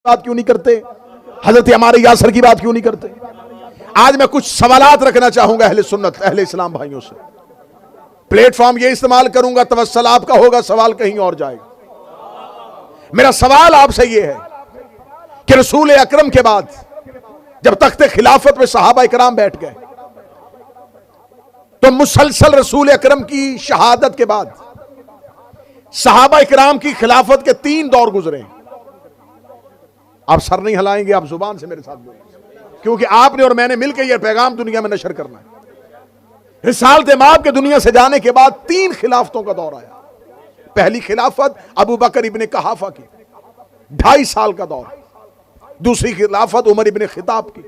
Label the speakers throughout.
Speaker 1: बात क्यों नहीं करते? हजरत अम्मार यासर की बात क्यों नहीं करते? आज मैं कुछ सवालात रखना चाहूंगा अहले सुन्नत अहले इस्लाम भाइयों से। प्लेटफॉर्म ये इस्तेमाल करूंगा, तवस्सल आपका होगा, सवाल कहीं और जाएगा। मेरा सवाल आपसे ये है कि रसूल अकरम के बाद जब तख्ते खिलाफत में सहाबा इकराम बैठ गए तो मुसलसल रसूल अकरम की शहादत के बाद सहाबा इकराम की खिलाफत के 3 दौर गुजरे। आप सर नहीं हिलाएंगे, आप जुबान से मेरे साथ बोलेंगे, क्योंकि आपने और मैंने मिलकर यह पैगाम दुनिया में नशर करना है। रिसालत माब के दुनिया से जाने के बाद 3 खिलाफतों का दौर आया। पहली खिलाफत अबू बकर इब्ने कहाफा की 2.5 साल का दौर। दूसरी खिलाफत उमर इब्ने खिताब की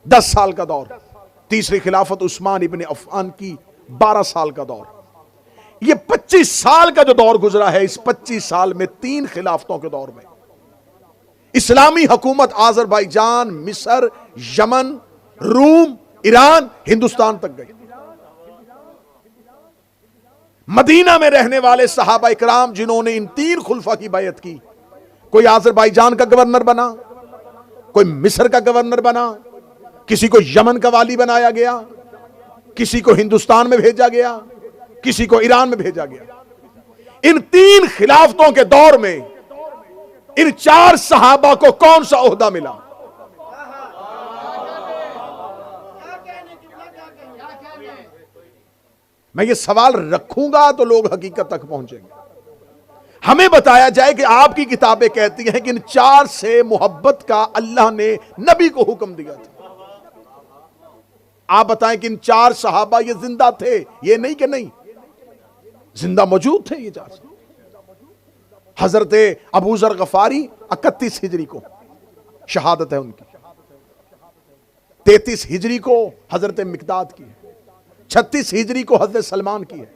Speaker 1: 10 साल का दौर। तीसरी खिलाफत उस्मान इब्ने अफ़्फ़ान की 12 साल का दौर। यह 25 साल का जो दौर गुजरा है, इस 25 साल में 3 खिलाफतों के दौर में इस्लामी हुकूमत आज़रबाईजान, मिस्र, यमन, रूम, ईरान, हिंदुस्तान तक गई। मदीना में रहने वाले सहाबा इकराम जिन्होंने इन 3 खुलफा की बैयत की, कोई आज़रबाईजान का गवर्नर बना, कोई मिस्र का गवर्नर बना, किसी को यमन का वाली बनाया गया, किसी को हिंदुस्तान में भेजा गया, किसी को ईरान में भेजा गया। इन 3 खिलाफतों के दौर में इन 4 सहाबा को कौन सा ओहदा मिला? मैं ये सवाल रखूंगा तो लोग हकीकत तक पहुंचेंगे। हमें बताया जाए कि आपकी किताबें कहती हैं कि इन 4 से मोहब्बत का अल्लाह ने नबी को हुक्म दिया था। आप बताएं कि इन 4 सहाबा ये जिंदा थे? ये नहीं कि नहीं, जिंदा मौजूद थे ये 4। हजरत अबू जर गफारी 31 हिजरी को शहादत है उनकी, 33 हिजरी को हजरत मिकदाद की है, 36 हिजरी को हजरत सलमान की है,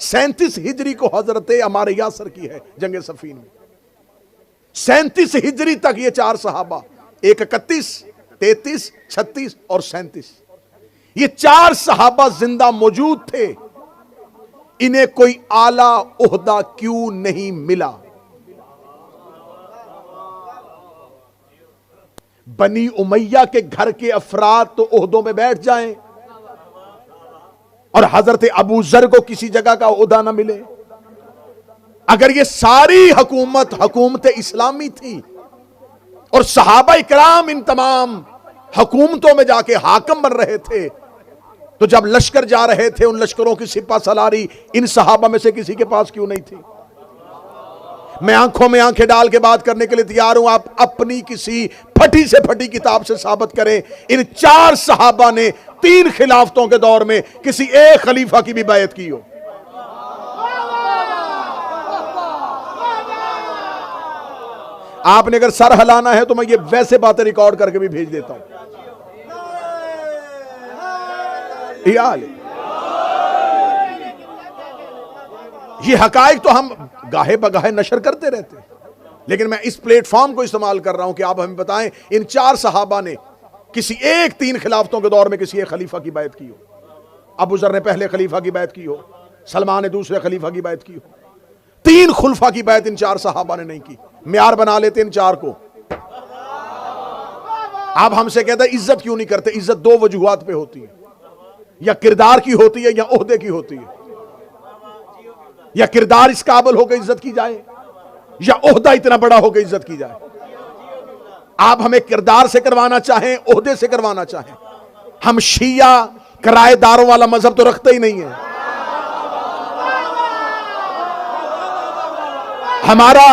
Speaker 1: 37 हिजरी को हजरत अम्मार यासर की है जंग सफीन में। 37 हिजरी तक ये 4 सहाबा, 31, 33, 36 और 37, ये 4 सहाबा जिंदा मौजूद थे। इन्हें कोई आला ओहदा क्यों नहीं मिला? बनी उमैया के घर के अफराद तो ओहदों में बैठ जाएं और हजरत अबू जर को किसी जगह का ओहदा ना मिले। अगर ये सारी हुकूमत इस्लामी थी और सहाबा इकराम इन तमाम हुकूमतों में जाके हाकम बन रहे थे, तो जब लश्कर जा रहे थे उन लश्करों की सिपा सलारी इन सहाबा में से किसी के पास क्यों नहीं थी? मैं आंखों में आंखें डाल के बात करने के लिए तैयार हूं। आप अपनी किसी फटी से फटी किताब से साबित करें इन 4 सहाबा ने 3 खिलाफतों के दौर में किसी एक खलीफा की भी बैयत की हो। आपने अगर सर हिलाना है तो मैं ये वैसे बातें रिकॉर्ड करके भी भेज देता हूं। ये हकायक तो हम गाहे बगाहे नशर करते रहते हैं, लेकिन मैं इस प्लेटफॉर्म को इस्तेमाल कर रहा हूं कि आप हमें बताएं इन 4 सहाबा ने किसी एक 3 खिलाफतों के दौर में किसी एक खलीफा की बैत की हो। अबू जर ने पहले खलीफा की बैत की हो, सलमान ने दूसरे खलीफा की बैत की हो। 3 खुलफा की बैत इन 4 सहाबा ने नहीं की। म्यार बना लेते इन 4 को। आप हमसे कहते हैं इज्जत क्यों नहीं करते? इज्जत 2 वजूहात पे होती है, या किरदार की होती है या ओहदे की होती है। या किरदार इस काबिल होकर इज्जत की जाए या ओहदा इतना बड़ा होकर इज्जत की जाए। आप हमें किरदार से करवाना चाहें, ओहदे से करवाना चाहें, हम शिया किराएदारों वाला मजहब तो रखते ही नहीं है। हमारा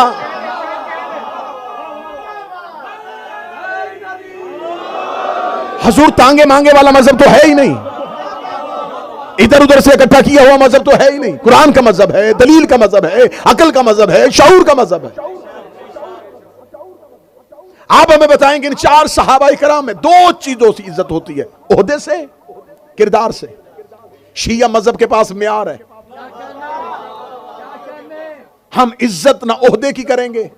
Speaker 1: हुजूर तांगे मांगे वाला मजहब तो है ही नहीं। इधर उधर से इकट्ठा किया हुआ मजहब तो है ही नहीं। कुरान का मजहब है, दलील का मजहब है, अकल का मजहब है, शऊर का मजहब है। आप हमें बताएंगे इन 4 सहाबा इकराम में 2 चीजों से इज्जत होती है, ओहदे से, किरदार से। शिया मजहब के पास म्यार है, हम इज्जत ना ओहदे की करेंगे,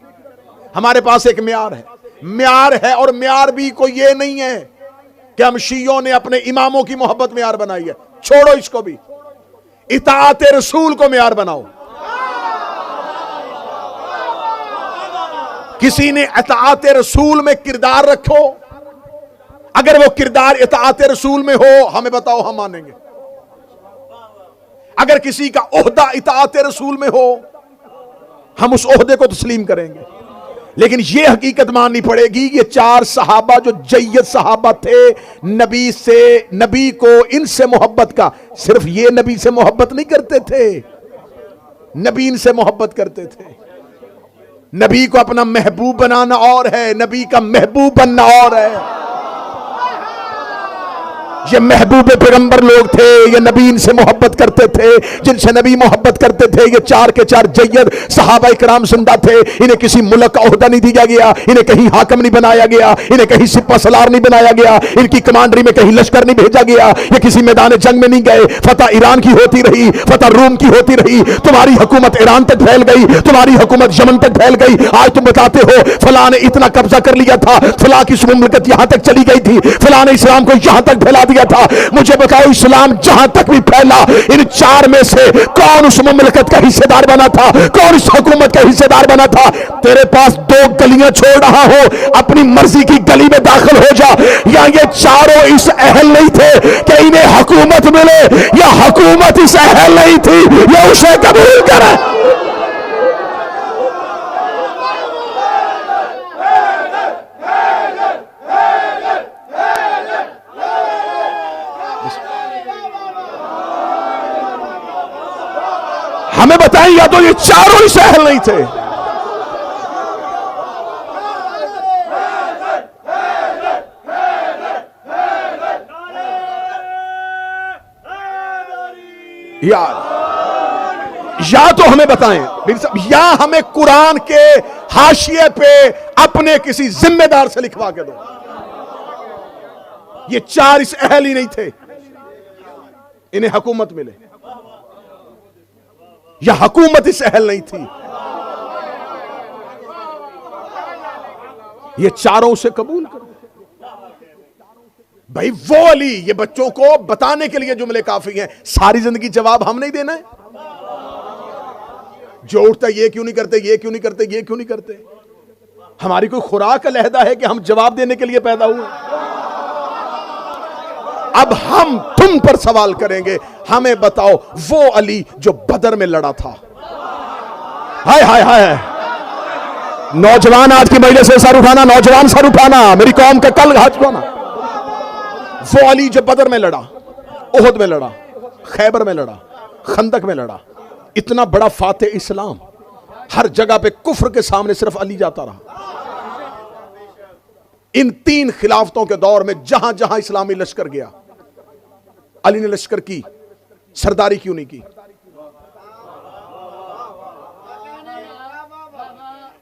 Speaker 1: हमारे पास एक म्यार है। म्यार है और म्यार भी कोई ये नहीं है कि हम शियों ने अपने इमामों की मोहब्बत म्यार बनाई है। छोड़ो इसको भी, इताअत रसूल को म्यार बनाओ। किसी ने इताअत रसूल में किरदार रखो, अगर वो किरदार इताअत रसूल में हो, हमें बताओ, हम मानेंगे। अगर किसी का ओहदा इताअत रसूल में हो, हम उस ओहदे को तस्लीम करेंगे। लेकिन यह हकीकत माननी पड़ेगी, ये चार सहाबा जो जय्यद सहाबा थे, नबी को इनसे मोहब्बत का, सिर्फ ये नबी से मोहब्बत नहीं करते थे, नबी इनसे मोहब्बत करते थे। नबी को अपना महबूब बनाना और है, नबी का महबूब बनना और है। ये महबूब पैगंबर लोग थे, ये नबी इनसे मोहब्बत करते थे, जिनसे नबी मोहब्बत करते थे। ये चार के चार जय्यद सहाबा इकराम जिंदा थे, इन्हें किसी मुल्क का ओहदा नहीं दिया गया, इन्हें कहीं हाकम नहीं बनाया गया, इन्हें कहीं सिपा सलार नहीं बनाया गया, इनकी कमांडरी में कहीं लश्कर नहीं भेजा गया, ये किसी मैदान जंग में नहीं गए। फतह ईरान की होती रही, फतह रूम की होती रही, तुम्हारी हुकूमत ईरान तक फैल गई, तुम्हारी हुकूमत यमन तक फैल गई। आज तुम बताते हो फलां ने इतना कब्जा कर लिया था, फलां की मुमलकत यहां तक चली गई थी, फलां ने इस्लाम को यहां तक फैला दिया था। मुझे बताओ, इस्लाम जहां तक भी फैला, इन चार में से कौन उस मुमलकत का हिस्सेदार बना था, कौन इस हुकूमत का हिस्सेदार बना था? तेरे पास दो गलियां छोड़ रहा हो, अपनी मर्जी की गली में दाखिल हो जा। या ये चारों इस अहल नहीं थे कि इन्हें हुकूमत मिले, या हुकूमत इस अहल नहीं थी, या उसे कबूल करे। हमें बताएं, या तो ये चारों ही सहल नहीं थे। या तो हमें बताएं, या हमें कुरान के हाशिए पे अपने किसी जिम्मेदार से लिखवा के दो। ये चार इस अहल ही नहीं थे, इन्हें हुकूमत मिले, या हुकूमत इस अहल नहीं थी। ये चारों से कबूल करो भाई। वो अली, ये बच्चों को बताने के लिए जुमले काफी हैं, सारी जिंदगी जवाब हम नहीं देना है। जो उठता ये क्यों नहीं करते, ये क्यों नहीं करते, ये क्यों नहीं करते। हमारी कोई खुराक अलहदा है कि हम जवाब देने के लिए पैदा हुए? अब हम तुम पर सवाल करेंगे, हमें बताओ वो अली जो बदर में लड़ा था। हाय हाय हाय, नौजवान आज की महिला से सर उठाना, नौजवान सर उठाना, मेरी कौम का कल हाथ उठाना। वो अली जो बदर में लड़ा, ओहद में लड़ा, खैबर में लड़ा, खंदक में लड़ा, इतना बड़ा फाते इस्लाम, हर जगह पे कुफ्र के सामने सिर्फ अली जाता रहा। इन तीन खिलाफतों के दौर में जहां जहां इस्लामी लश्कर गया, अली ने लश्कर की सरदारी क्यों नहीं की?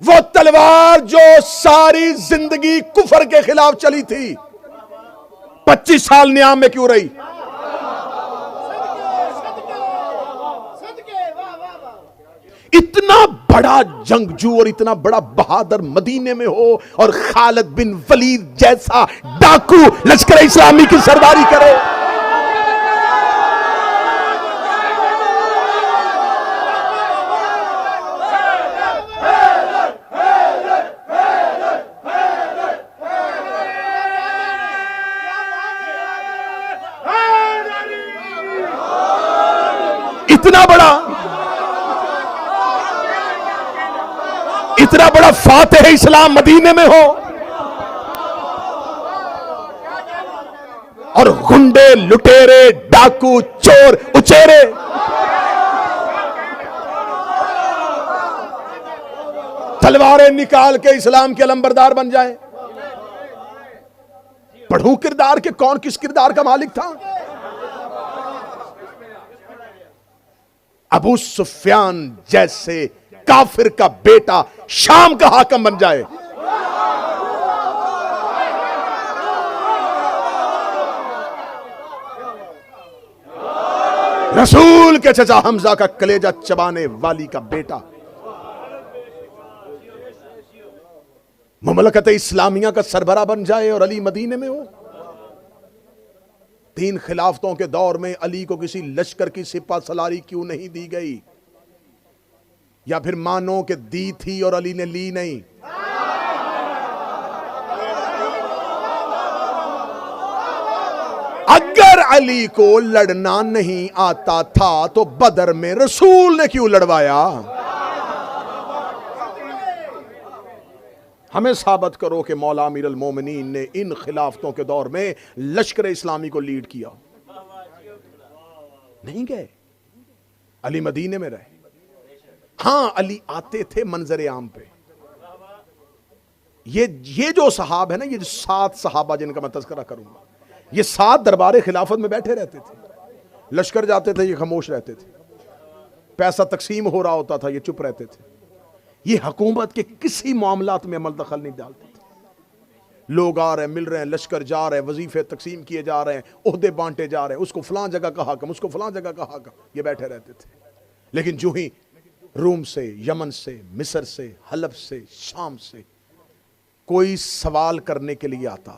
Speaker 1: वो तलवार जो सारी जिंदगी कुफर के खिलाफ चली थी, 25 साल नियाम में क्यों रही? इतना बड़ा जंगजू और इतना बड़ा बहादुर मदीने में हो और खालिद बिन वलीद जैसा डाकू लश्कर इस्लामी की सरदारी करे। इतना बड़ा फातेह इस्लाम मदीने में हो और गुंडे, लुटेरे, डाकू, चोर, उचेरे तलवारें निकाल के इस्लाम के अलंबरदार बन जाए। पढ़ूं किरदार के कौन किस किरदार का मालिक था? अबू सुफियान जैसे काफिर का बेटा शाम का हाकम बन जाए। रसूल के चचा हमजा का कलेजा चबाने वाली का बेटा मुमलकत इस्लामिया का सरबरा बन जाए और अली मदीने में हो। तीन खिलाफतों के दौर में अली को किसी लश्कर की सिपा सलारी क्यों नहीं दी गई? या फिर मानो कि दी थी और अली ने ली नहीं? अली को लड़ना नहीं आता था तो बदर में रसूल ने क्यों लड़वाया? हमें साबित करो कि मौला अमीर अल मोमिनीन ने इन खिलाफतों के दौर में लश्कर इस्लामी को लीड किया। नहीं गए, अली मदीने में रहे। हां, अली आते थे मंजर आम पे। ये जो सहाब है ना, ये जो 7 सहाबा जिनका मैं तज़किरा करूंगा, ये 7 दरबार खिलाफत में बैठे रहते थे। लश्कर जाते थे, ये खामोश रहते थे। पैसा तकसीम हो रहा होता था, ये चुप रहते थे। ये हुकूमत के किसी मामलात में अमल दखल नहीं डालते थे। लोग आ रहे हैं, मिल रहे हैं, लश्कर जा रहे हैं, वजीफे तकसीम किए जा रहे हैं, ओहदे बांटे जा रहे हैं, उसको फलां जगह का हाकम, उसको फलां जगह का हाकम, ये बैठे रहते थे। लेकिन जो ही रूम से, यमन से, मिस्र से, हलब से, शाम से कोई सवाल करने के लिए आता,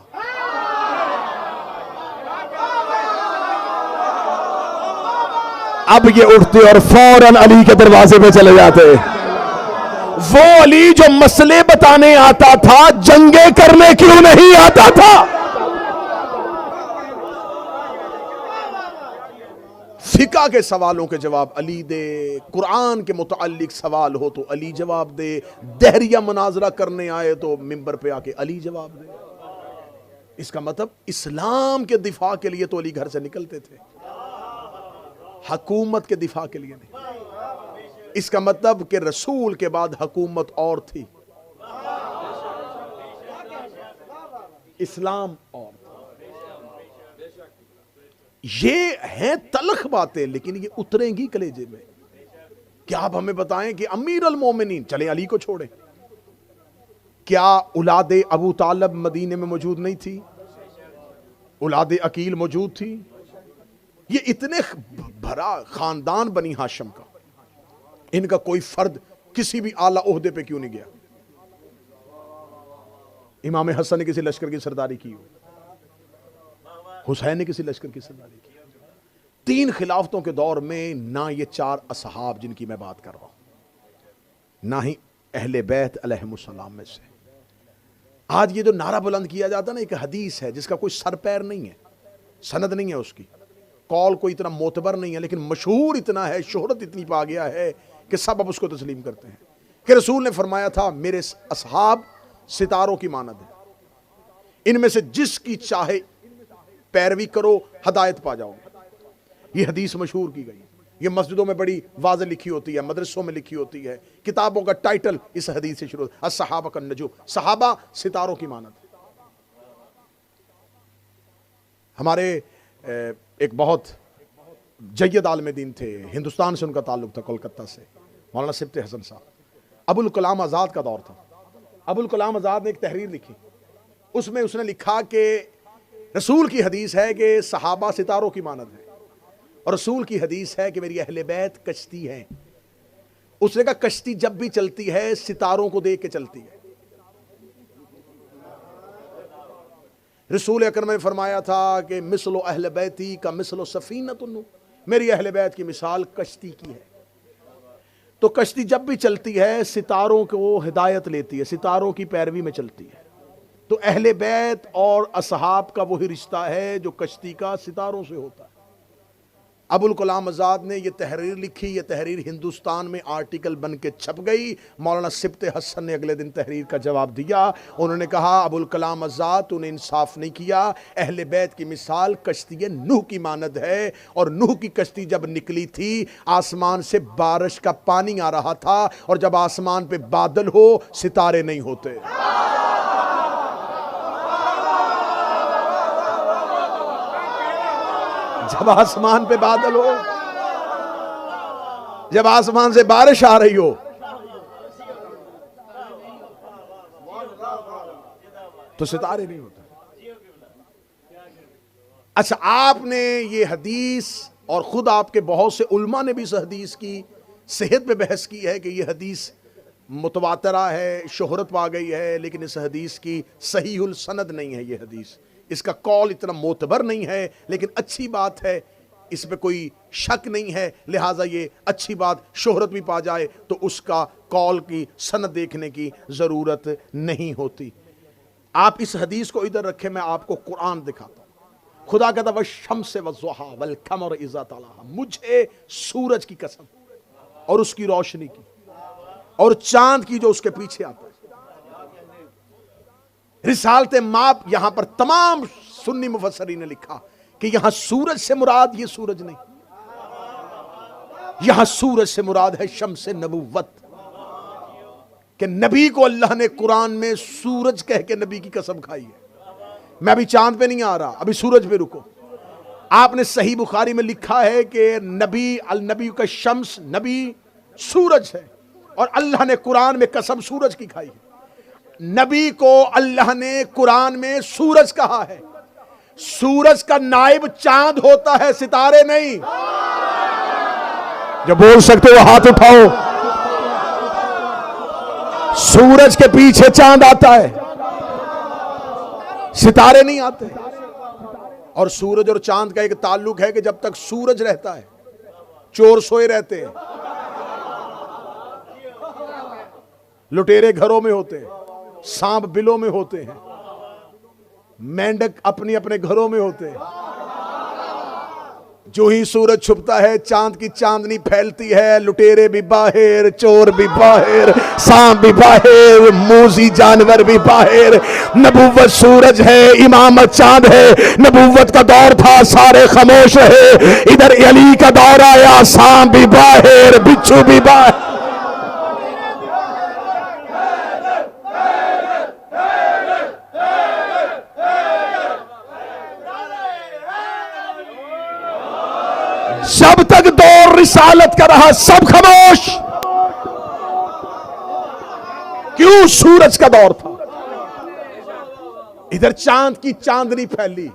Speaker 1: अब ये उठते और फौरन अली के दरवाजे पे चले जाते। वो अली जो मसले बताने आता था, जंगे करने क्यों नहीं आता था? फिका के सवालों के जवाब अली दे, कुरान के मुताल्लिक सवाल हो तो अली जवाब दे, दहरिया मुनाजरा करने आए तो मिंबर पे आके अली जवाब दे। इसका मतलब इस्लाम के दिफा के लिए तो अली घर से निकलते थे, हुकूमत के दिफा के लिए नहीं। इसका मतलब कि रसूल के बाद हुकूमत और थी, इस्लाम और था। ये हैं तलख बातें, लेकिन ये उतरेंगी कलेजे में। क्या आप हमें बताएं कि अमीर अल मोमिनीन, चले अली को छोड़ें, क्या औलाद अबू तालब मदीने में मौजूद नहीं थी? औलाद अकील मौजूद थी। ये इतने भरा खानदान बनी हाशिम का, इनका कोई फर्द किसी भी आला ओहदे पे क्यों नहीं गया? इमाम हसन ने किसी लश्कर की सरदारी की हो, हुसैन ने किसी लश्कर की सरदारी की। 3 खिलाफतों के दौर में ना ये 4 असहाब जिनकी मैं बात कर रहा हूं, ना ही अहले बैत अलैहिमुस्सलाम में से। आज ये जो नारा बुलंद किया जाता है ना, एक हदीस है जिसका कोई सर पैर नहीं है, सनद नहीं है, उसकी कौल कोई इतना मोतबर नहीं है, लेकिन मशहूर इतना है, शोहरत इतनी पा गया है कि सब अब उसको तस्लीम करते हैं कि रसूल ने फरमाया था, मेरे असहाब सितारों की मानद है, इनमें से जिसकी चाहे पैरवी करो, हिदायत पा जाओगे। ये हदीस मशहूर की गई, ये मस्जिदों में बड़ी वाज़ेह लिखी होती है, मदरसों में लिखी होती है, किताबों का टाइटल इस हदीस से शुरू, अस्सहाबा का नजूम, सहाबा सितारों की मानद। हमारे एक बहुत जय्यद आलिम दीन थे, हिंदुस्तान से उनका ताल्लुक था, कोलकाता से, मौलाना सिब्त हसन साहब। अबुल कलाम आज़ाद का दौर था। अबुल कलाम आज़ाद ने एक तहरीर लिखी, उसमें उसने लिखा कि रसूल की हदीस है कि सहाबा सितारों की मानद है, और रसूल की हदीस है कि मेरी अहले बैत कश्ती है। उसने कहा कश्ती जब भी चलती है सितारों को देख के चलती है। रसूल अकरम ने फरमाया था कि मिसलो अहले बैती का मिसलो सफीनतुन, मेरी अहले बैत की मिसाल कश्ती की है। तो कश्ती जब भी चलती है सितारों को हिदायत लेती है, सितारों की पैरवी में चलती है। तो अहले बैत और असहाब का वही रिश्ता है जो कश्ती का सितारों से होता है। अबुल कलाम आज़ाद ने यह तहरीर लिखी, यह तहरीर हिंदुस्तान में आर्टिकल बन के छप गई। मौलाना सिब्त हसन ने अगले दिन तहरीर का जवाब दिया। उन्होंने कहा अबुल कलाम आज़ाद तूने इंसाफ नहीं किया, अहले बैत की मिसाल कश्ती नूह की मानद है, और नूह की कश्ती जब निकली थी आसमान से बारिश का पानी आ रहा था, और जब आसमान पे बादल हो सितारे नहीं होते। जब आसमान पे बादल हो, जब आसमान से बारिश आ रही हो, तो सितारे नहीं होते। अच्छा, आपने ये हदीस, और खुद आपके बहुत से उल्मा ने भी इस हदीस की सेहत पे बहस की है कि ये हदीस मुतवातरा है, शोहरत पा गई है, लेकिन इस हदीस की सहीहुल सनद नहीं है। ये हदीस, इसका कौल इतना मोतबर नहीं है, लेकिन अच्छी बात है, इसमें कोई शक नहीं है। लिहाजा ये अच्छी बात, शोहरत भी पा जाए तो उसका कौल की सनद देखने की ज़रूरत नहीं होती। आप इस हदीस को इधर रखें, मैं आपको कुरान दिखाता हूँ। खुदा कहता वह शम्स वज़ुहा वल क़मर इज़ा तलाहा, मुझे सूरज की कसम और उसकी रोशनी की और चांद की जो उसके पीछे आता है। रिसालते माप यहां पर तमाम सुन्नी मुफस्सरीन ने लिखा कि यहां सूरज से मुराद ये सूरज नहीं, यहां सूरज से मुराद है शम्स नबुव्वत, कि नबी को अल्लाह ने कुरान में सूरज कह के नबी की कसम खाई है। मैं अभी चांद पे नहीं आ रहा, अभी सूरज पे रुको। आपने सही बुखारी में लिखा है कि नबी अल नबी का शम्स, नबी सूरज है और अल्लाह ने कुरान में कसम सूरज की खाई है। नबी को अल्लाह ने कुरान में सूरज कहा है। सूरज का नाइब चांद होता है, सितारे नहीं। जो बोल सकते हो हाथ उठाओ। सूरज के पीछे चांद आता है, सितारे नहीं आते। और सूरज और चांद का एक ताल्लुक है कि जब तक सूरज रहता है चोर सोए रहते हैं, लुटेरे घरों में होते हैं, सांप बिलों में होते हैं, मेंढक अपने अपने घरों में होते हैं। जो ही सूरज छुपता है चांद की चांदनी फैलती है, लुटेरे भी बाहर, चोर भी बाहर, सांप भी बाहर, मूजी जानवर भी बाहर। नबुव्वत सूरज है, इमामत चांद है। नबुव्वत का दौर था, सारे खामोश है। इधर अली का दौर आया, सांप भी बाहर, बिच्छू भी बाहर। जब तक दौर रिसालत का रहा सब खामोश। क्यों? सूरज का दौर था। इधर चांद की चांदनी फैली,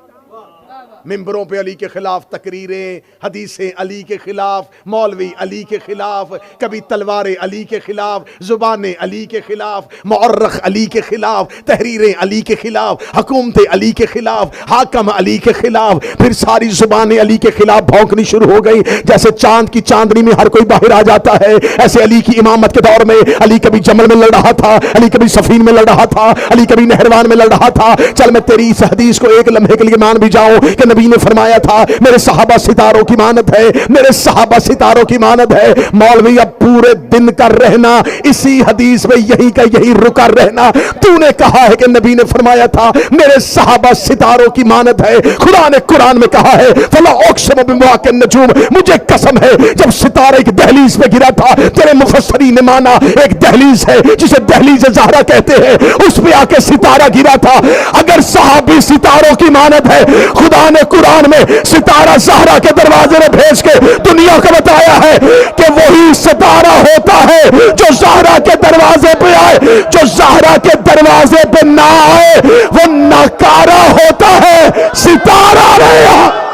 Speaker 1: मिंबरों पे अली के खिलाफ तकरीरें, हदीसें अली के खिलाफ, मौलवी अली के खिलाफ, कभी तलवारें अली के खिलाफ, जुबानें अली के खिलाफ, मुअर्रख अली के खिलाफ, तहरीरें अली के खिलाफ, हुकूमतें अली के खिलाफ, हाकम अली के खिलाफ। फिर सारी जुबानें अली के खिलाफ भौंकनी शुरू हो गई। जैसे चांद की चांदनी में हर कोई बाहर आ जाता है, ऐसे अली की इमामत के दौर में अली कभी जमल में लड़ रहा था, अली कभी सफीन में लड़ रहा था, अली कभी नहरवान में लड़ रहा था। चल मैं तेरी इस हदीस को एक लम्हे के लिए मान भी जाऊं कि नबी ने फरमाया था मेरे सहाबा सितारों की मानत है, मेरे सहाबा सितारों की मानत है। मौलवी अब पूरे दिन का रहना इसी हदीस में यही का यही रुका रहना। तूने कहा है कि नबी ने फरमाया था मेरे सहाबा सितारों की मानत है। खुदा ने कुरान में कहा है फला उक़सिमु बिमवाक़िन नजूम, मुझे कसम है जब सितारा एक दहलीज पे गिरा था, तेरे मुफस्सरीन ने माना एक दहलीज है जिसे दहलीज ज़हरा कहते हैं, उस पे आके सितारा गिरा था। अगर सहाबी सितारों की मानत है, खुदा ने कुरान में सितारा ज़हरा के दरवाजे में भेज के दुनिया को बताया है कि वही सितारा होता है जो ज़हरा के दरवाजे पे आए। जो ज़हरा के दरवाजे पे ना आए वो नकारा होता है, सितारा नहीं।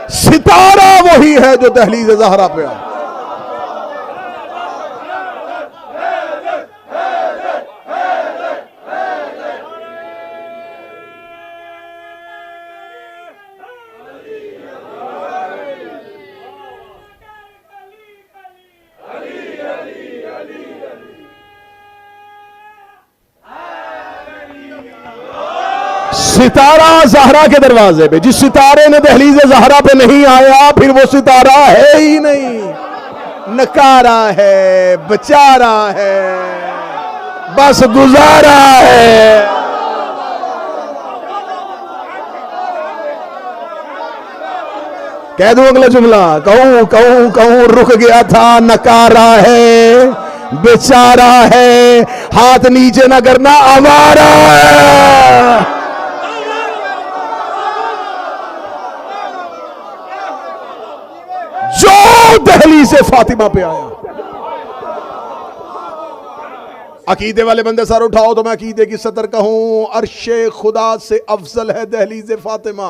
Speaker 1: सितारा वही है जो दहलीज ज़हरा पे आया। सितारा ज़हरा के दरवाजे पे, जिस सितारे ने दहलीज ज़हरा पे नहीं आया फिर वो सितारा है ही नहीं। नकारा है, बेचारा है, बस गुजारा है। कह दो अगला जुमला, कहूं कहूं कहूं रुक गया था। नकारा है, बेचारा है, हाथ नीचे न करना, आवारा है। जो दहलीज से फातिमा पे आया। अकीदे वाले बंदे सर उठाओ तो मैं अकीदे की सतर कहूं, अर्शे खुदा से अफजल है दहलीज फातिमा।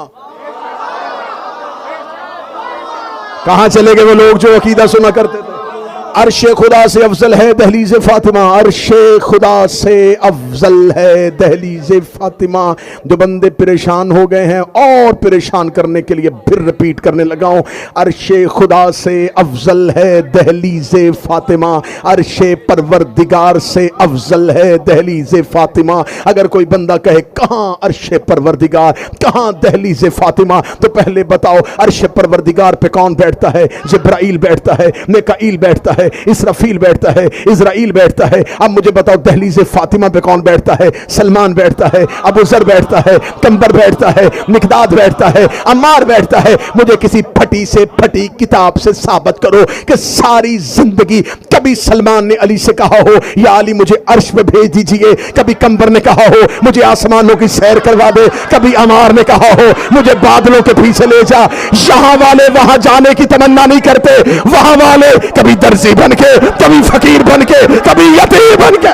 Speaker 1: कहां चले गए वो लोग जो अकीदा सुना करते थे? अर्श खुदा से अफजल है दहलीज फातिमा, अर्श खुदा से अफजल है दहलीज फातिमा। जो बंदे परेशान हो गए हैं और परेशान करने के लिए फिर रिपीट करने लगा हूं, अर्श खुदा से अफजल है दहलीज फातिमा, अर्श परवरदिगार से अफजल है दहलीज फातिमा। अगर कोई बंदा कहे कहां अर्श परवरदिगार, कहां दहलीज फातिमा, तो पहले बताओ अर्श परवरदिगार पे कौन बैठता है? जिब्राइल बैठता है, मिकाईल बैठता है, इसराफील बैठता है, इजराइल बैठता है। अब मुझे बताओ दहलीज फातिमा पे कौन बैठता है? सलमान बैठता है, अबू जर बैठता है, कंबर बैठता है, मिकदाद बैठता है, अम्मार बैठता है। मुझे किसी फटी से फटी किताब से साबित करो कि सारी जिंदगी कभी सलमान ने अली से कहा हो या अली मुझे अर्श पे भेज दीजिए, कभी कंबर ने कहा हो मुझे आसमानों की सैर करवा दे, कभी अमार ने कहा हो मुझे बादलों के पीछे ले जा। यहां वाले वहां जाने की तमन्ना नहीं करते, वहां वाले कभी दर्जी बन के, कभी फकीर बन के, कभी यतीम बन के।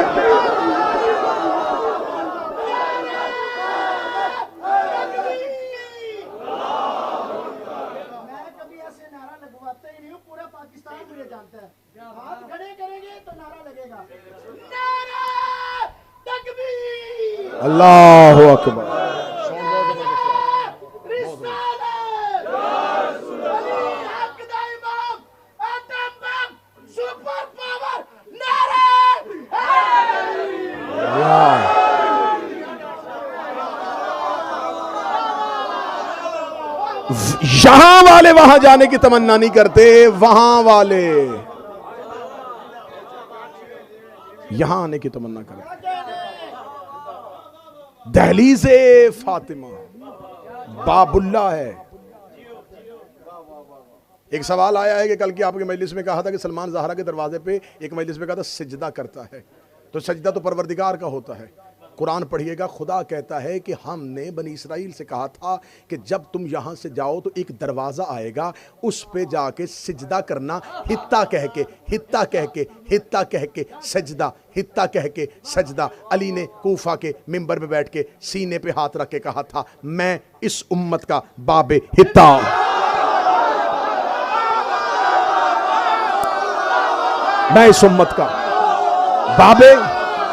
Speaker 2: मैं कभी ऐसे नारा लगवाता ही नहीं हूं, पूरा पाकिस्तान मुझे जानता है। हाथ खड़े करेंगे तो नारा लगेगा, नारा तकबीर,
Speaker 1: अल्लाहु अकबर। यहां वाले वहां जाने की तमन्ना नहीं करते, वहां वाले यहां आने की तमन्ना करते। दहलीज़े फातिमा बाबुल्ला है। एक सवाल आया है कि कल की आपके मजलिस में कहा था कि सलमान ज़हरा के दरवाजे पे एक मजलिस में कहा था सजदा करता है, तो सजदा तो परवरदिगार का होता है। कुरान पढ़िएगा, खुदा कहता है कि हमने बनी इसराइल से कहा था कि जब तुम यहां से जाओ तो एक दरवाज़ा आएगा, उस पे जाके सिजदा करना, हित्ता कह के, हित्ता कह के, हित्ता कह के सजदा, हित्ता कह के सजदा। अली ने कूफा के मिंबर में बैठ के सीने पे हाथ रख के कहा था मैं इस उम्मत का बाबे हित्ता हूं, मैं इस उम्मत का बाबे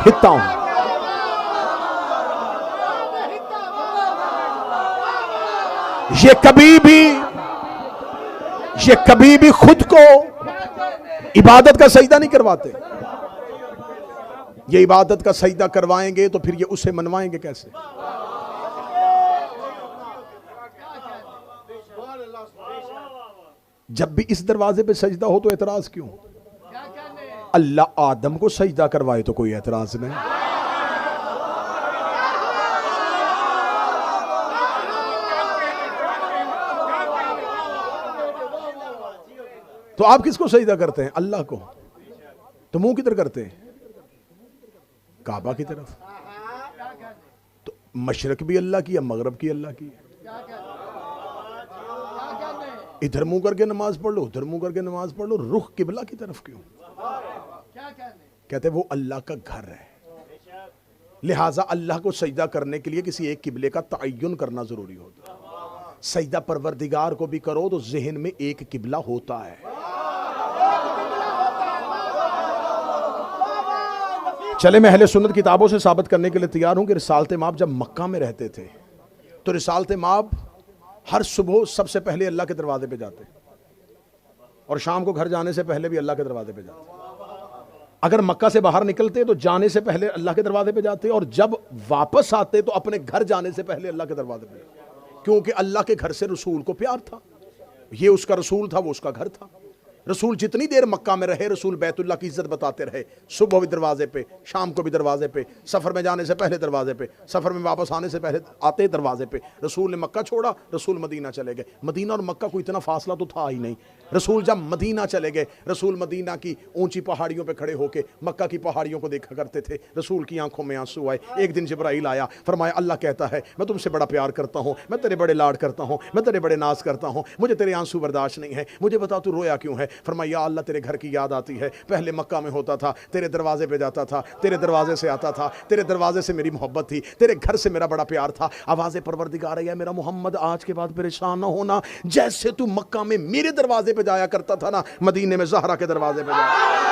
Speaker 1: हित्ता हूं। ये कभी भी खुद को इबादत का सजदा नहीं करवाते। ये इबादत का सजदा करवाएंगे तो फिर ये उसे मनवाएंगे कैसे? जब भी इस दरवाजे पे सजदा हो तो एतराज क्यों? अल्लाह आदम को सजदा करवाए तो कोई एतराज नहीं। तो आप किसको सजदा करते हैं? अल्लाह को। तो मुंह किधर करते हैं? काबा की तरफ। तो मशरक भी अल्लाह की या मगरब की अल्लाह की? इधर मुंह करके नमाज पढ़ लो, उधर मुंह करके नमाज पढ़ लो, रुख किबला की तरफ क्यों? कहते वो अल्लाह का घर है, लिहाजा अल्लाह को सजदा करने के लिए किसी एक किबले का तयन करना जरूरी होता है। सजदा परवरदिगार को भी करो तो ज़हन में एक किबला होता है। चले मैं अहले सुन्नत किताबों से साबित करने के लिए तैयार हूं कि रिसालत माब जब मक्का में रहते थे तो रिसालत माब हर सुबह सबसे पहले अल्लाह के दरवाजे पे जाते और शाम को घर जाने से पहले भी अल्लाह के दरवाजे पे जाते। अगर मक्का से बाहर निकलते तो जाने से पहले अल्लाह के दरवाजे पे जाते और जब वापस आते तो अपने घर जाने से पहले अल्लाह के दरवाजे पे जाते, क्योंकि अल्लाह के घर से रसूल को प्यार था। ये उसका रसूल था, वो उसका घर था। रसूल जितनी देर मक्का में रहे रसूल बैतुल्लाह की इज्जत बताते रहे, सुबह भी दरवाजे पे, शाम को भी दरवाजे पे, सफ़र में जाने से पहले दरवाजे पे, सफ़र में वापस आने से पहले आते दरवाजे पे। रसूल ने मक्का छोड़ा, रसूल मदीना चले गए। मदीना और मक्का को इतना फासला तो था ही नहीं। रसूल जब मदीना चले गए, रसूल मदीना की ऊंची पहाड़ियों पे खड़े होकर मक्का की पहाड़ियों को देखा करते थे। रसूल की आंखों में आंसू आए। एक दिन जिब्राइल आया, फरमाया अल्लाह कहता है मैं तुमसे बड़ा प्यार करता हूँ, मैं तेरे बड़े लाड करता हूँ, मैं तेरे बड़े नाज करता हूँ, मुझे तेरे आंसू बर्दाश्त नहीं है, मुझे बता तू रोया क्यों है? फरमाया या अल्लाह तेरे घर की याद आती है, पहले मक्का में होता था, तेरे दरवाजे पे जाता था, तेरे दरवाजे से आता था, तेरे दरवाजे से मेरी मोहब्बत थी, तेरे घर से मेरा बड़ा प्यार था। आवाज़ परवरदिगार है मेरा मोहम्मद आज के बाद परेशान ना होना, जैसे तू मक्का में मेरे दरवाजे पे जाया करता था ना, मदीने में ज़हरा के दरवाजे पे जाया।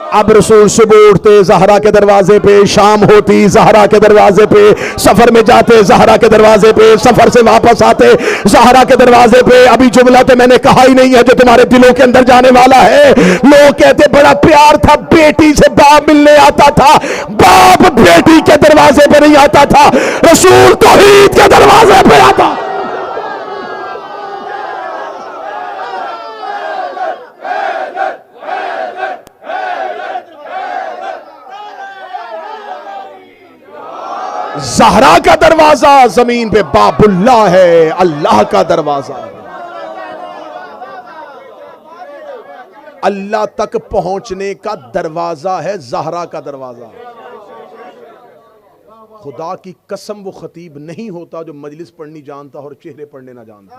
Speaker 1: अब रसूल सुबह उठते ज़हरा के दरवाजे पे, शाम होती ज़हरा के दरवाजे पे, सफर में जाते ज़हरा के दरवाजे पे, सफर से वापस आते ज़हरा के दरवाजे पे। अभी जुमला तो मैंने कहा ही नहीं है जो तुम्हारे दिलों के अंदर जाने वाला है। लोग कहते बड़ा प्यार था, बेटी से बाप मिलने आता था, बाप बेटी के दरवाजे पे नहीं आता था, रसूल तौहीद के दरवाजे पे आता। ज़हरा का दरवाजा जमीन पे बाबुल्ला है, अल्लाह का दरवाजा है। अल्लाह तक पहुंचने का दरवाजा है ज़हरा का दरवाजा। खुदा की कसम वो खतीब नहीं होता जो मजलिस पढ़नी जानता और चेहरे पढ़ने ना जानता।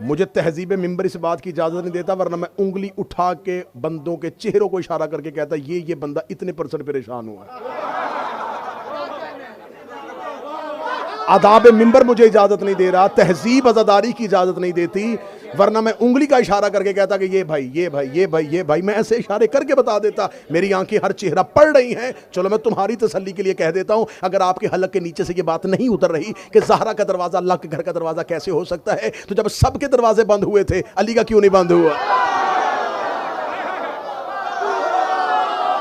Speaker 1: मुझे तहजीब मिंबर इस बात की इजाजत नहीं देता, वरना मैं उंगली उठा के बंदों के चेहरों को इशारा करके कहता ये बंदा इतने % परेशान हुआ है। आदाब मिंबर मुझे इजाजत नहीं दे रहा, तहजीब अज़ादारी की इजाजत नहीं देती, वरना मैं उंगली का इशारा करके कहता कि ये भाई ये भाई ये भाई ये भाई, मैं ऐसे इशारे करके बता देता। मेरी आंखें हर चेहरा पढ़ रही हैं। चलो मैं तुम्हारी तसल्ली के लिए कह देता हूं, अगर आपके हलक के नीचे से ये बात नहीं उतर रही कि ज़हरा का दरवाजा अल्लाह के घर का दरवाजा कैसे हो सकता है, तो जब सबके दरवाजे बंद हुए थे अली का क्यों नहीं बंद हुआ?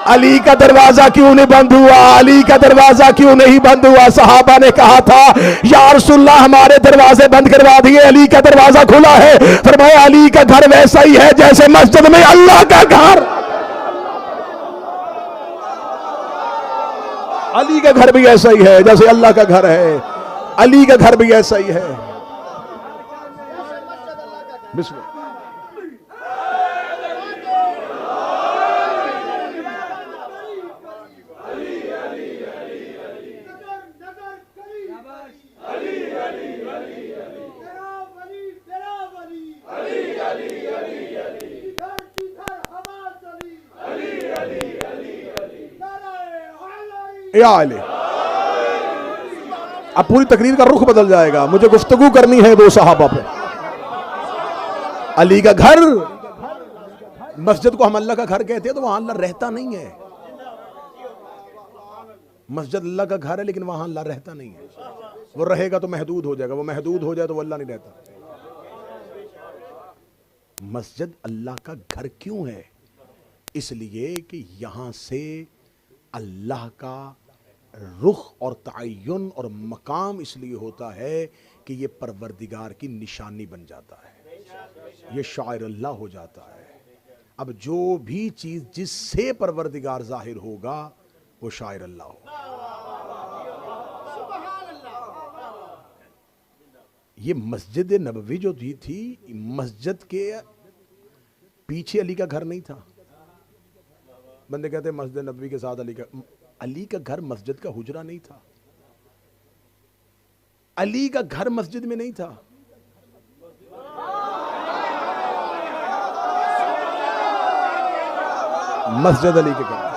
Speaker 1: अली का दरवाजा क्यों नहीं बंद हुआ? अली का दरवाजा क्यों नहीं बंद हुआ? सहाबा ने कहा था या रसूलल्लाह हमारे दरवाजे बंद करवा दिए, अली का दरवाजा खुला है। फरमाया अली का घर वैसा ही है जैसे मस्जिद में अल्लाह का घर। अली का घर भी ऐसा ही है जैसे अल्लाह का घर है, अली का घर भी ऐसा ही है। बिस्मिल्लाह। अब पूरी तकरीर का रुख बदल जाएगा, मुझे गुफ्तगू करनी है दो सहाबा पे। अली का घर, मस्जिद को हम अल्लाह का घर कहते हैं तो वहां अल्लाह रहता नहीं है। मस्जिद अल्लाह का घर है लेकिन वहां अल्लाह रहता नहीं है। वो रहेगा तो महदूद हो जाएगा, वो महदूद हो जाए तो वो अल्लाह नहीं रहता। मस्जिद अल्लाह का घर क्यों है? इसलिए कि यहां से अल्लाह का रुख और तयन और मकाम इसलिए होता है कि ये परवरदिगार की निशानी बन जाता है, ये शायर अल्लाह हो जाता है। अब जो भी चीज़ जिससे परवरदिगार जाहिर होगा वो शायर अल्लाह होगा। ये मस्जिद नबवी जो थी, मस्जिद के पीछे अली का घर नहीं था। बंदे कहते मस्जिद नबवी के साथ अली का घर मस्जिद का हुजरा नहीं था। अली का घर मस्जिद में नहीं था। मस्जिद अली के घर।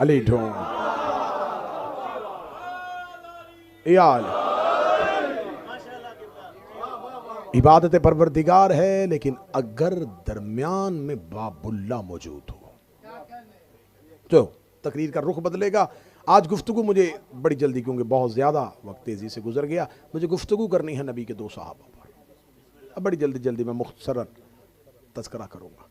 Speaker 1: अली ढूंढ यार इबादत परवरदिगार है, लेकिन अगर दरमियान में बाबुल्ला मौजूद हो तो तकरीर का रुख बदलेगा। आज गुफ्तगू मुझे बड़ी जल्दी, क्योंकि बहुत ज़्यादा वक्त तेज़ी से गुजर गया, मुझे गुफ्तगू करनी है नबी के दो सहाबा पर। अब बड़ी जल्दी मैं मुख्तसरन तज़किरा करूँगा।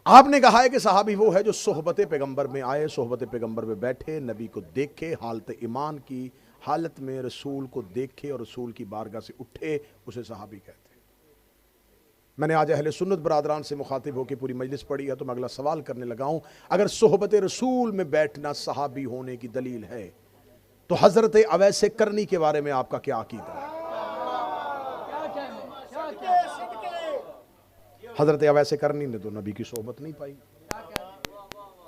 Speaker 1: आपने कहा है कि सहाबी वो है जो सोहबत पैगंबर में आए, सोहबत पैगंबर में बैठे, नबी को देखे, हालत ईमान की हालत में रसूल को देखे और रसूल की बारगाह से उठे, उसे सहाबी कहते हैं। मैंने आज अहले सुन्नत बरादरान से मुखातिब होकर पूरी मजलिस पढ़ी है, तो मैं अगला सवाल करने लगा हूं, अगर सोहबत रसूल में बैठना सहाबी होने की दलील है तो हजरत अवैस करनी के बारे में आपका क्या अकीदा है? हजरत अवैस करनी ने तो नबी की सोहबत नहीं पाई।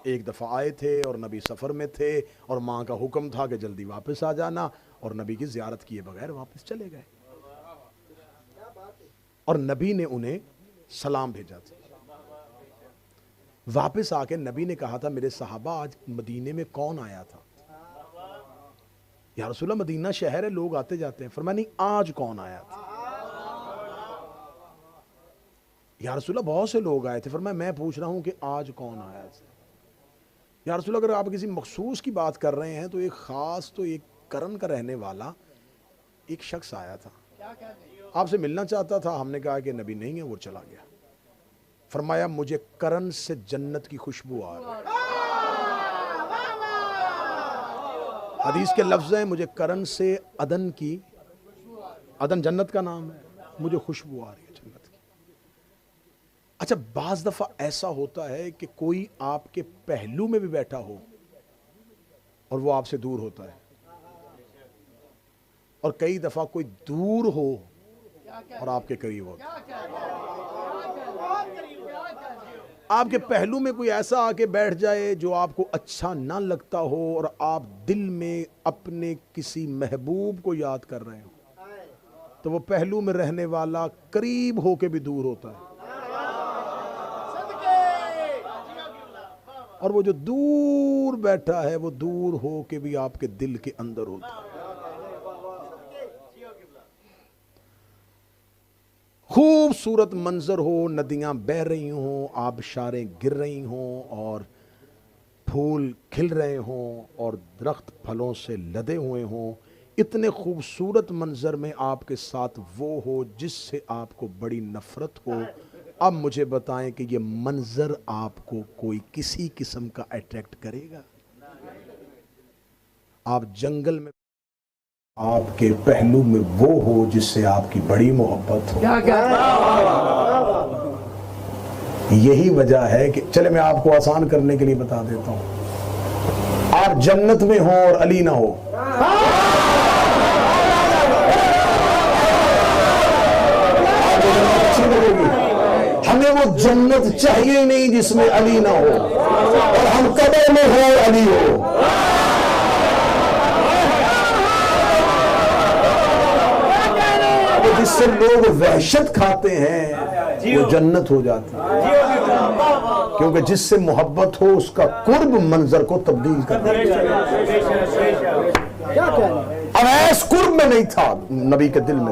Speaker 1: एक दफा आए थे और नबी सफर में थे और मां का हुक्म था कि जल्दी वापस आ जाना, और नबी की जियारत किए बगैर वापस चले गए, और नबी ने उन्हें सलाम भेजा था। वापस आके नबी ने कहा था, मेरे सहाबा आज मदीने में कौन आया था? या रसूलल्लाह मदीना शहर है, लोग आते जाते हैं। फरमाया नहीं, आज कौन आया था? या रसूलल्लाह बहुत से लोग आए थे। फरमाया मैं पूछ रहा हूं कि आज कौन आया था? या रसूलल्लाह अगर आप किसी मखसूस की बात कर रहे हैं तो एक खास, तो एक करन का रहने वाला एक शख्स आया था, आपसे मिलना चाहता था। हमने कहा कि नबी नहीं है, वो चला गया। फरमाया मुझे करन से जन्नत की खुशबू आ रही है। हदीस के लफ्ज हैं, मुझे करन से अदन की, अदन जन्नत का नाम है, मुझे खुशबू आ रही है जन्नत की। अच्छा, बाज दफा ऐसा होता है कि कोई आपके पहलू में भी बैठा हो और वो आपसे दूर होता है, और कई दफा कोई दूर हो और आपके करीब होता है। आपके पहलू में कोई ऐसा आके बैठ जाए जो आपको अच्छा ना लगता हो, और आप दिल में अपने किसी महबूब को याद कर रहे हो, तो वो पहलू में रहने वाला करीब होके भी दूर होता है, और वो जो दूर बैठा है वो दूर होके भी आपके दिल के अंदर होता है। खूबसूरत मंजर हो, नदियां बह रही हों, आबशारें गिर रही हों, और फूल खिल रहे हों, और दरख्त फलों से लदे हुए हों, इतने खूबसूरत मंजर में आपके साथ वो हो जिससे आपको बड़ी नफरत हो। अब मुझे बताएं कि ये मंजर आपको कोई किसी किस्म का अट्रैक्ट करेगा? आप जंगल में, आपके पहलू में वो हो जिससे आपकी बड़ी मोहब्बत हो। यही वजह है कि, चले मैं आपको आसान करने के लिए बता देता हूं, आप जन्नत में हो और अली ना हो, अच्छी लगेगी? हमें वो जन्नत चाहिए नहीं जिसमें अली ना हो, और हम कब्र में हो और अली हो। जिससे लोग वहशत खाते हैं वो जन्नत हो जाती है, क्योंकि जिससे मोहब्बत हो उसका कुर्ब मंजर को तब्दील कर देता है। अवैस कुर्ब में नहीं था, नबी के दिल में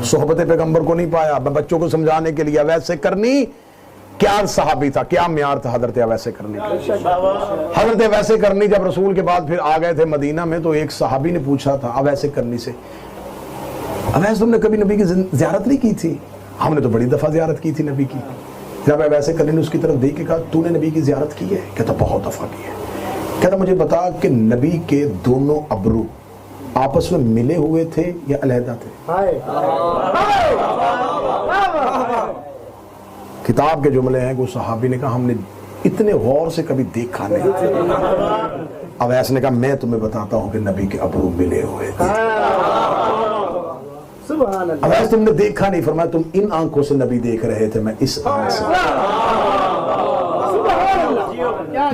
Speaker 1: सोहबत पैगंबर को नहीं पाया। मैं बच्चों को समझाने के लिए, अवैस करनी क्या सहाबी था, क्या म्यार था हजरत अवैस करनी का। हजरत अवैस करनी जब रसूल के बाद फिर आ गए थे मदीना में, तो एक सहाबी ने पूछा था अवैस करनी से, अवैस तुमने कभी नबी की ज़ियारत नहीं की थी? हमने तो बड़ी दफा ज़ियारत की थी नबी की। जब अवैस करनी ने उसकी तरफ देख के कहा, तूने नबी की ज़ियारत की है? कहता बहुत दफा की है। कहता मुझे बता कि नबी के दोनों अबरू आपस में मिले हुए थे या अलहदा थे? किताब के जुमले हैं कि उस सहाबी ने कहा हमने इतने गौर से कभी देखा नहीं। अवैस ने कहा मैं तुम्हें बताता हूं कि नबी के अबरू मिले हुए थे। अवैस तुमने देखा नहीं? फरमाया तुम इन आंखों से नबी देख रहे थे, मैं इस आंख से।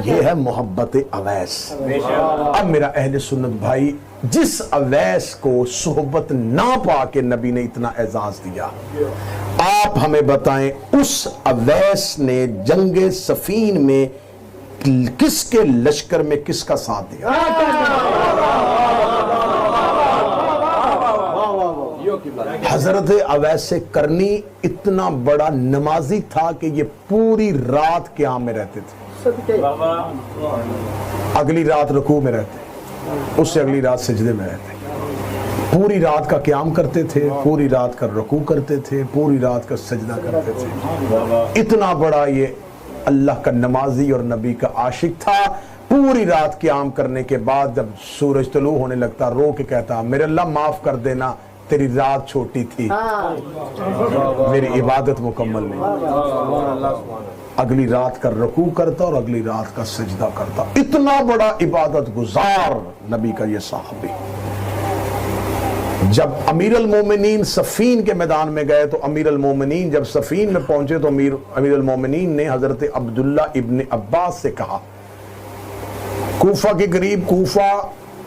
Speaker 1: ये है मोहब्बत अवैस। अब मेरा अहले सुन्नत भाई, जिस अवैस को सोहबत ना पाके नबी ने इतना एजाज दिया, आप हमें बताएं उस अवैस ने जंगे सफीन में किसके लश्कर में किसका साथ दिया? हजरत अवैस करनी इतना बड़ा नमाजी था कि ये पूरी रात क़याम में रहते थे, अगली रात रुकू में रहते, उससे अगली रात सजदे में रहते, पूरी रात का क़याम करते थे, पूरी रात का रुकू करते थे, पूरी रात का सजदा करते थे। इतना बड़ा ये अल्लाह का नमाजी और नबी का आशिक था। पूरी रात क़याम करने के बाद जब सूरज तलू होने लगता, रो के कहता मेरे अल्लाह माफ कर देना, तेरी रात छोटी थी, मेरी इबादत मुकम्मल नहीं, अगली रात का रुकू करता और अगली रात का सजदा करता। इतना बड़ा इबादत गुजार नबी का ये सहाबी। जब अमीर अल मोमिनीन सफीन के मैदान में गए तो अमीर अल मोमिनीन जब सफीन में पहुंचे तो अमीर अल मोमिनीन ने हजरत अब्दुल्ला इब्न अब्बास से कहा, कूफा के करीब, कूफा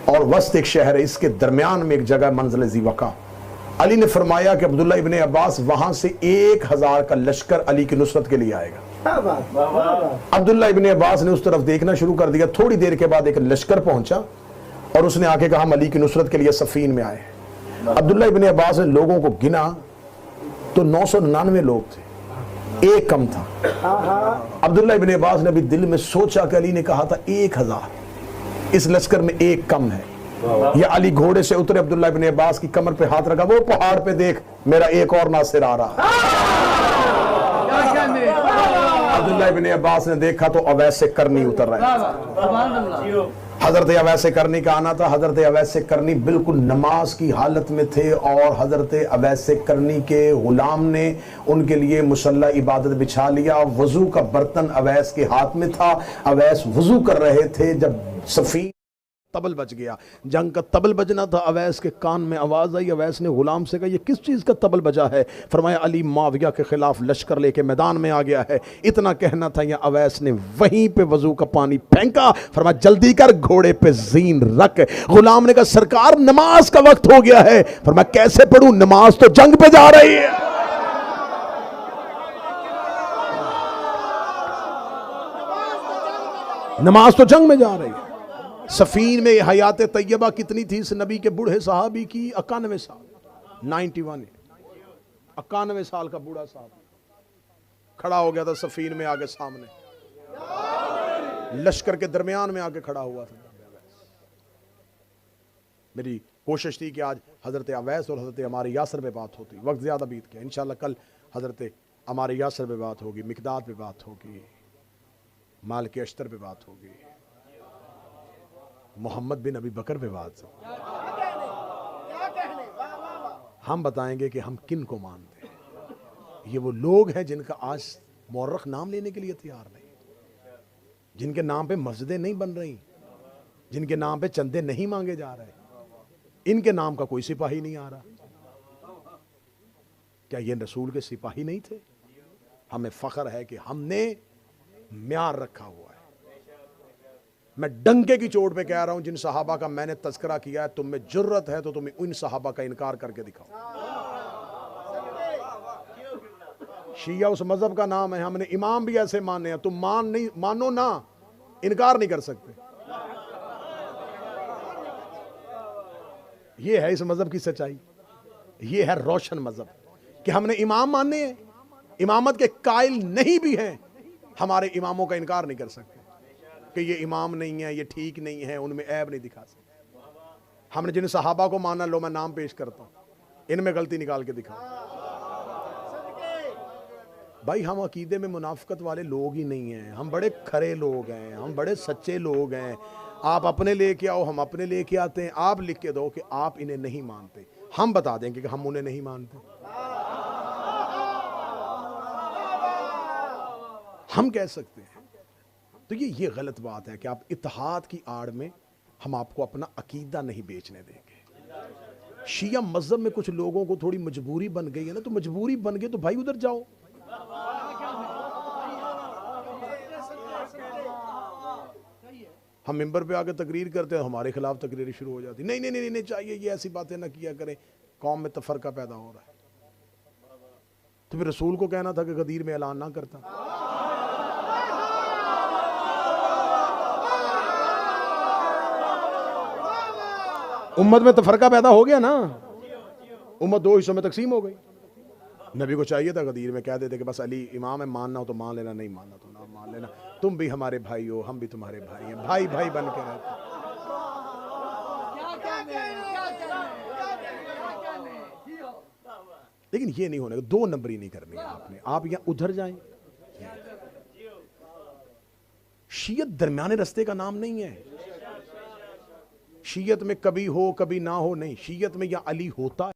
Speaker 1: और वस्त एक शहर है, इसके दरमियान में एक जगह मंजिल ज़ीवका। अली ने फरमाया कि अब्दुल्ला इब्न अब्बास वहां से 1000 का लश्कर अली की नुसरत के लिए आएगा। अब्दुल्ला इब्न अब्बास ने उस तरफ देखना शुरू कर दिया। थोड़ी देर के बाद एक लश्कर पहुंचा और उसने आके कहा, हम अली की नुसरत के लिए सफीन में आए। अब्दुल्ला इब्न अब्बास ने लोगों को गिना तो 999 लोग थे, एक कम था। अब्दुल्ला इब्न अब्बास ने भी दिल में सोचा कि अली ने कहा था 1000, इस लश्कर में एक कम है। या अली घोड़े से उतरे, अब्दुल्ला इब्न अब्बास की कमर पे हाथ रखा, वो पहाड़ पे देख, मेरा एक और नासिर आ रहा। अब्दुल्ला इब्न अब्बास ने देखा तो अवैस करनी उतर रहा है। हजरत अवैस करनी का आना था। हजरत अवैस करनी बिल्कुल नमाज की हालत में थे और हजरत अवैस करनी के गुलाम ने उनके लिए मुसल्ला इबादत बिछा लिया। वजू का बर्तन अवैस के हाथ में था। अवैस वजू कर रहे थे जब सफी तबल बज गया। जंग का तबल बजना था। अवैस के कान में आवाज आई। अवैस ने गुलाम से कहा, ये किस चीज का तबल बजा है? फरमाया, अली माविया के खिलाफ लश्कर लेके मैदान में आ गया है। इतना कहना था, या अवैस ने वहीं पे वजू का पानी फेंका। फरमाया, जल्दी कर, घोड़े पे जीन रख। गुलाम ने कहा, सरकार नमाज का वक्त हो गया है। फरमाया, कैसे पढ़ूं, नमाज तो जंग पे जा रही है। नमाज तो जंग में जा रही है। सफीन में हयात तैयबा कितनी थी इस नबी के बूढ़े साहबी की? 91 साल, 91, 91 साल का बूढ़ा साहब खड़ा हो गया था सफीन में आगे, सामने लश्कर के दरमियान में आके खड़ा हुआ था। मेरी कोशिश थी कि आज हजरत अवैस और हजरत अमार यासर पे बात होती। वक्त ज्यादा बीत गया। इंशाल्लाह कल हजरत अमार यासर पे बात होगी, मिकदाद पे बात होगी, मालिक अश्तर पे बात होगी, मोहम्मद बिन अबी बकर पे बात हो। हम बताएंगे कि हम किन को मानते हैं। ये वो लोग हैं जिनका आज मौरख नाम लेने के लिए तैयार नहीं, जिनके नाम पे मस्जिदें नहीं बन रही, जिनके नाम पे चंदे नहीं मांगे जा रहे, इनके नाम का कोई सिपाही नहीं आ रहा। क्या ये रसूल के सिपाही नहीं थे? हमें फख्र है कि हमने म्यार रखा हुआ है। मैं डंके की चोट पे कह रहा हूं, जिन सहाबा का मैंने तज़किरा किया है, तुम में जुर्रत है तो तुम्हें उन सहाबा का इनकार करके दिखाओ। शिया उस मजहब का नाम है, हमने इमाम भी ऐसे माने हैं। तुम मानो ना, इनकार नहीं कर सकते। ये है इस मजहब की सच्चाई। ये है रोशन मजहब कि हमने इमाम माने हैं, इमामत के कायल नहीं भी हैं, हमारे इमामों का इनकार नहीं कर सकते कि ये इमाम नहीं है, ये ठीक नहीं है, उनमें ऐब नहीं दिखा सकते। हमने जिन सहाबा को माना, लो मैं नाम पेश करता हूं, इनमें गलती निकाल के दिखाओ। भाई हम अकीदे में मुनाफिकत वाले लोग ही नहीं हैं। हम बड़े खरे लोग हैं, हम बड़े सच्चे लोग हैं। आप अपने लेके आओ, हम अपने लेके आते हैं। आप लिख के दो कि आप इन्हें नहीं मानते, हम बता देंगे कि हम उन्हें नहीं मानते। हम कह सकते हैं। तो ये गलत बात है कि आप इत्तेहाद की आड़ में हम आपको अपना अकीदा नहीं बेचने देंगे। शिया मजहब में कुछ लोगों को थोड़ी मजबूरी बन गई है ना, तो मजबूरी बन गई तो भाई उधर जाओ। हम मिंबर पे आके तकरीर करते हैं, हमारे खिलाफ तकरीर शुरू हो जाती। नहीं नहीं नहीं नहीं चाहिए, ये ऐसी बातें ना किया करें, कौम में तफरका पैदा हो रहा है। तो फिर रसूल को कहना था कि गदीर में ऐलान ना करता। उम्मत में तफरका पैदा हो गया ना, उम्मत दो हिस्सों में तकसीम हो गई। नबी को चाहिए था गदीर में कह देते कि बस अली इमाम है, मानना हो तो मान लेना, नहीं मानना तो ना मान लेना, तुम भी हमारे भाई हो, हम भी तुम्हारे भाई हैं, भाई भाई बन के रहते। लेकिन ये नहीं होने, दो नंबरी नहीं करनी है आपने। आप यहाँ उधर जाएं। शीयत दरमियाने रस्ते का नाम नहीं है। शीयत में कभी हो कभी ना हो नहीं, शीयत में या अली होता है